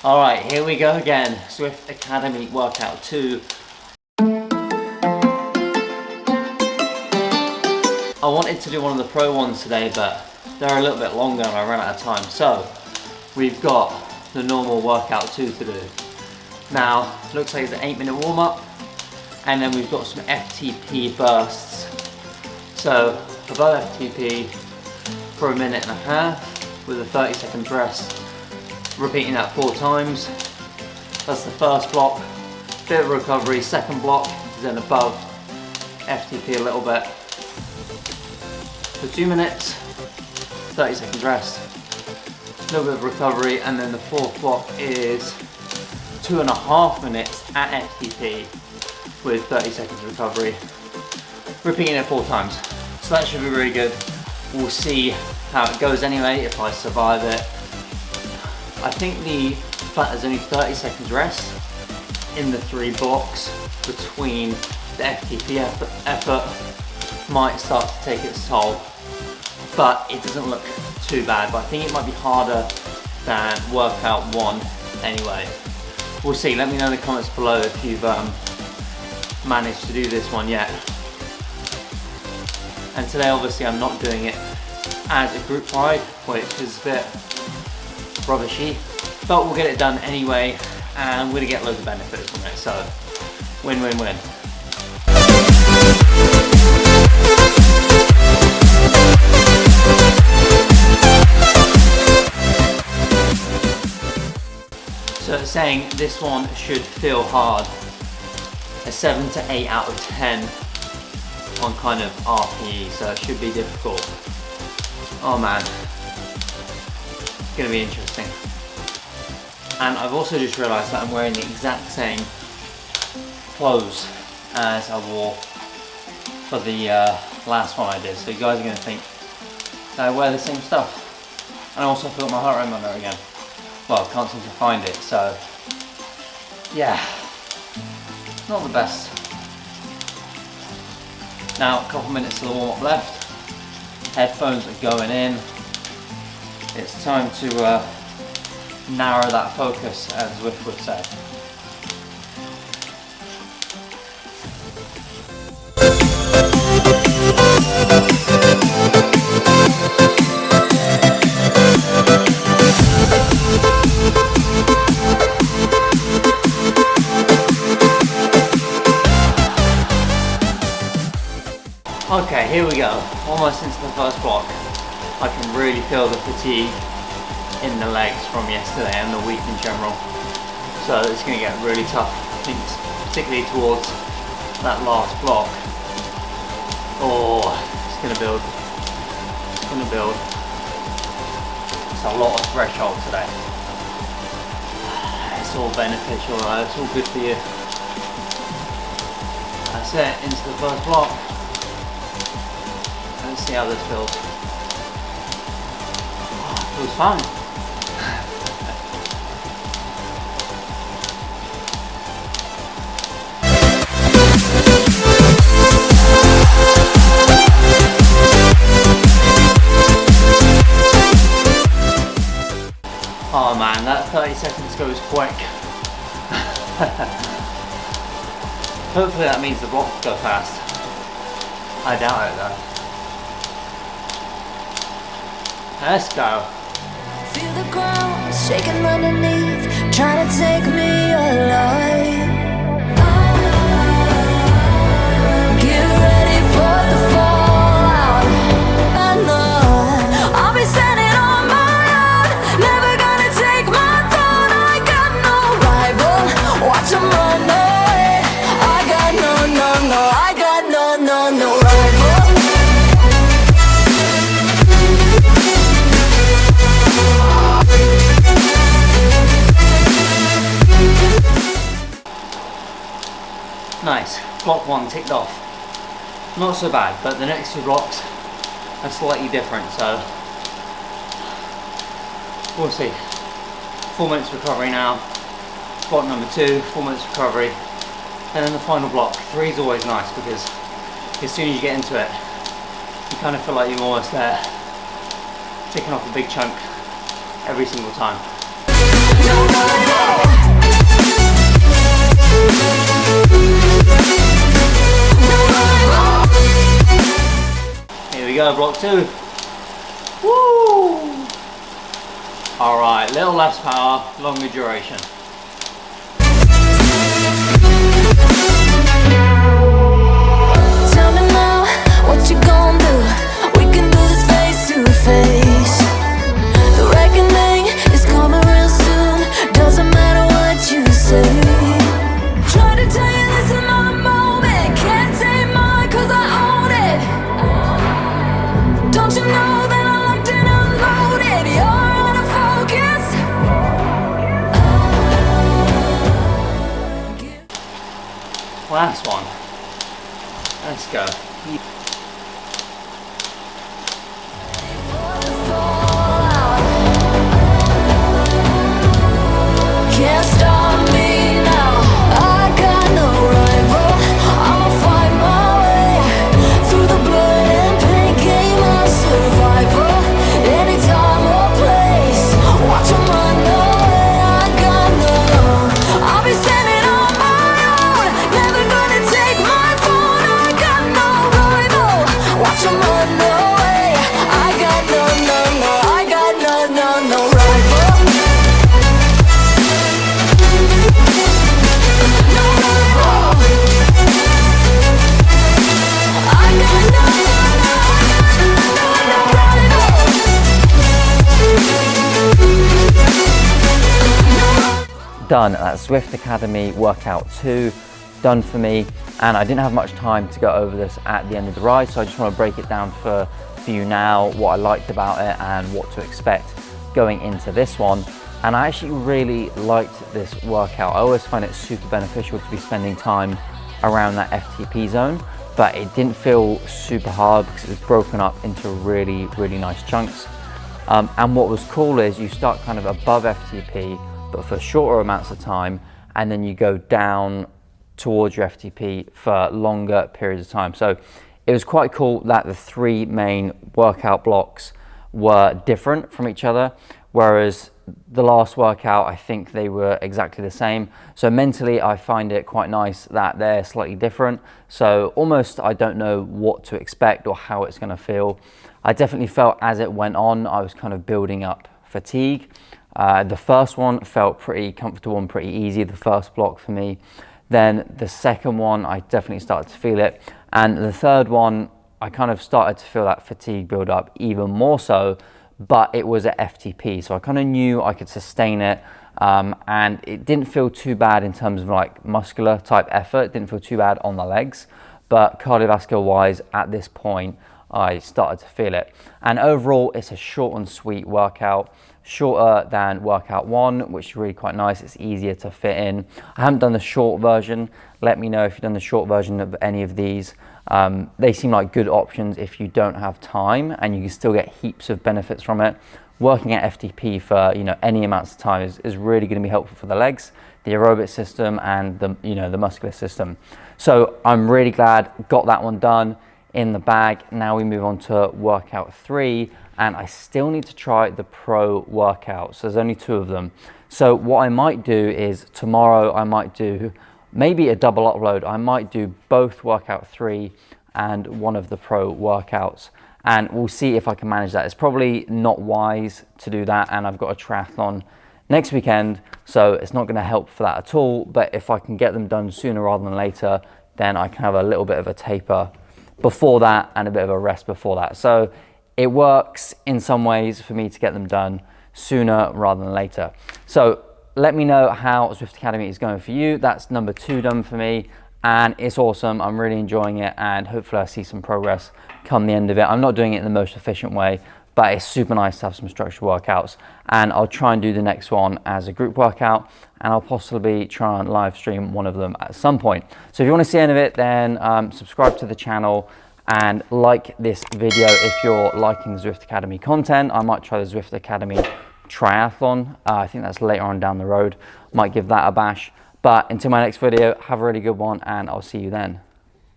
Alright, here we go again. Zwift Academy Workout 2. I wanted to do one of the pro ones today, but they're a little bit longer and I ran out of time. So, we've got the normal workout 2 to do. Now, looks like it's an 8-minute warm-up, and then we've got some FTP bursts. So, above FTP for 1.5 minutes with a 30-second rest, repeating that 4 times. That's the first block. Bit of recovery. Second block is then above FTP a little bit for 2 minutes, 30 seconds rest, a little bit of recovery, and then the fourth block is 2.5 minutes at FTP with 30 seconds recovery, repeating it 4 times. So that should be really good. We'll see how it goes anyway, if I survive it. I think the fact there's only 30 seconds rest in the 3 blocks between the FTP effort might start to take its toll, but it doesn't look too bad. But I think it might be harder than workout 1 anyway. We'll see. Let me know in the comments below if you've managed to do this one yet. And today obviously I'm not doing it as a group ride, which is a bit rubbishy, but we'll get it done anyway, and we're gonna get loads of benefits from it, so win-win-win. So it's saying this one should feel hard, a 7 to 8 out of 10 on kind of RPE, so it should be difficult. Oh man, it's gonna be interesting. And I've also just realised that I'm wearing the exact same clothes as I wore for the last one I did, so you guys are gonna think that I wear the same stuff. And I also filled my heart rate monitor again. Well, I can't seem to find it, so yeah, not the best. Now, a couple minutes of the warm-up left. Headphones are going in. It's time to narrow that focus, as Zwift would say. Okay, here we go. Almost into the first block. I can really feel the fatigue in the legs from yesterday and the week in general. So it's going to get really tough, I think, particularly towards that last block. Oh, it's going to build. It's going to build. It's a lot of threshold today. It's all beneficial, though. It's all good for you. That's it, into the first block. Let's see how this feels. Oh, feels fine. Oh man, that 30 seconds goes quick. Hopefully that means the blocks go fast. I doubt it though. Let's go. Feel the ground shaking underneath, trying to take me alive. Get ready for the fallout. I know I'll be standing on my own, never gonna take my throne. I got no rival, watch 'em run away. I got I got no rival. Nice, block 1 ticked off. Not so bad, but the next 2 blocks are slightly different, so we'll see. 4 minutes recovery now. Block number 2, 4 minutes recovery. And then the final block. 3 is always nice because as soon as you get into it, you kind of feel like you're almost there, ticking off a big chunk every single time. Here we go, block 2. Woo! Alright, little less power, longer duration. Tell me now, what you gonna do? We can do this face to face. The reckoning is coming real soon. Doesn't matter what you say. Try to tell you this in my moment. Can't take mine 'cause I own it. Don't you know that I'm locked and unloaded? You're out of focus. Last one. Let's go. Can't stop me now. I got no rival. I'ma fight my way through the blood and pain, game of survival. Anytime or place, watch 'em run away. I got no. I'll be standing on my own, never gonna take my phone. I got no rival. Watch 'em run away. I got no, no, no. I got no, no, no rival. Done. That's Zwift Academy Workout 2 done for me, and I didn't have much time to go over this at the end of the ride, so I just want to break it down for you now, what I liked about it and what to expect going into this one. And I actually really liked this workout. I always find it super beneficial to be spending time around that FTP zone, but it didn't feel super hard because it was broken up into really, really nice chunks. And what was cool is you start kind of above FTP, but for shorter amounts of time, and then you go down towards your FTP for longer periods of time. So it was quite cool that the 3 main workout blocks were different from each other, whereas the last workout, I think they were exactly the same. So mentally, I find it quite nice that they're slightly different. So almost I don't know what to expect or how it's going to feel. I definitely felt as it went on, I was kind of building up fatigue. The first one felt pretty comfortable and pretty easy, the first block for me. Then the second one, I definitely started to feel it. And the third one, I kind of started to feel that fatigue build up even more so, but it was at FTP. So I kind of knew I could sustain it. And it didn't feel too bad in terms of like muscular type effort. It didn't feel too bad on the legs, but cardiovascular wise at this point, I started to feel it. And overall, it's a short and sweet workout, shorter than workout 1, which is really quite nice. It's easier to fit in. I haven't done the short version. Let me know if you've done the short version of any of these. They seem like good options if you don't have time, and you can still get heaps of benefits from it. Working at FTP for any amounts of time is really going to be helpful for the legs, the aerobic system, and the muscular system. So I'm really glad got that one done in the bag. Now we move on to workout 3, and I still need to try the pro workouts. There's only 2 of them. So what I might do is tomorrow I might do maybe a double upload. I might do both workout 3 and one of the pro workouts, and we'll see if I can manage that. It's probably not wise to do that, and I've got a triathlon next weekend, so it's not going to help for that at all. But if I can get them done sooner rather than later, then I can have a little bit of a taper before that and a bit of a rest before that. So it works in some ways for me to get them done sooner rather than later. So let me know how Zwift Academy is going for you. That's number 2 done for me, and it's awesome. I'm really enjoying it, and hopefully I see some progress come the end of it. I'm not doing it in the most efficient way, but it's super nice to have some structured workouts, and I'll try and do the next one as a group workout, and I'll possibly try and live stream one of them at some point. So if you want to see any of it, then subscribe to the channel and like this video if you're liking Zwift Academy content. I might try the Zwift Academy triathlon. I think that's later on down the road. Might give that a bash. But until my next video, have a really good one, and I'll see you then.